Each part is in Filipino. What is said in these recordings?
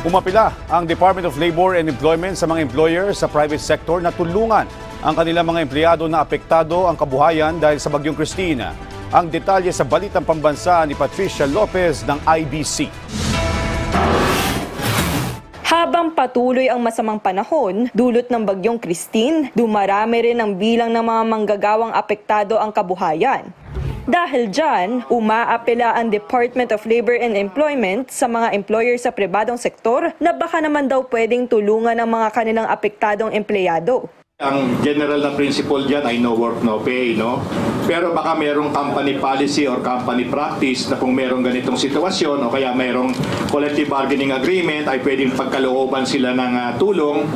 Umapila ang Department of Labor and Employment sa mga employer sa private sector na tulungan ang kanilang mga empleyado na apektado ang kabuhayan dahil sa Bagyong Christine. Ang detalye sa Balitang Pambansa ni Patricia Lopez ng IBC. Habang patuloy ang masamang panahon, dulot ng Bagyong Christine, dumarami rin ang bilang ng mga manggagawang apektado ang kabuhayan. Dahil dyan, umaapela ang Department of Labor and Employment sa mga employer sa pribadong sektor na baka naman daw pwedeng tulungan ang mga kanilang apektadong empleyado. Ang general na principle dyan ay no work, no pay, no? Pero baka merong company policy or company practice na kung merong ganitong sitwasyon o kaya merong collective bargaining agreement ay pwedeng pagkalooban sila ng tulong,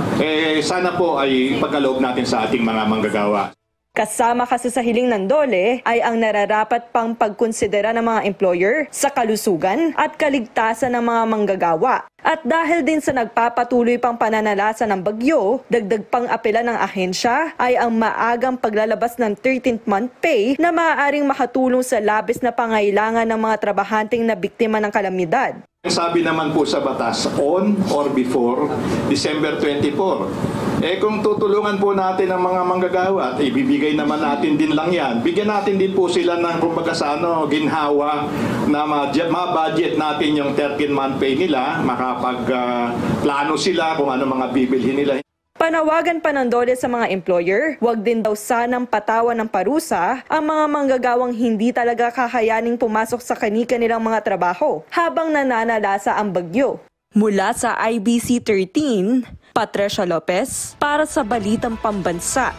sana po ay pagkaloob natin sa ating mga manggagawa. Kasama kasi sa hiling ng DOLE ay ang nararapat pang pagkonsidera ng mga employer sa kalusugan at kaligtasan ng mga manggagawa. At dahil din sa nagpapatuloy pang pananalasa ng bagyo, dagdag pang apela ng ahensya ay ang maagang paglalabas ng 13th month pay na maaaring makatulong sa labis na pangailangan ng mga trabahanteng na biktima ng kalamidad. Sabi naman po sa batas, on or before December 24. Kung tutulungan po natin ang mga manggagawa at ibibigay naman natin din lang yan, bigyan natin din po sila ng kumbaga sa ginhawa na ma-budget natin yung 13-month pay nila, makapag-plano sila kung ano mga bibilhin nila. Panawagan pa ng DOLE sa mga employer, huwag din daw sanang patawan ng parusa ang mga manggagawang hindi talaga kakayaning pumasok sa kani-kanilang mga trabaho habang nananalasa ang bagyo. Mula sa IBC 13, Patricia Lopez para sa Balitang Pambansa.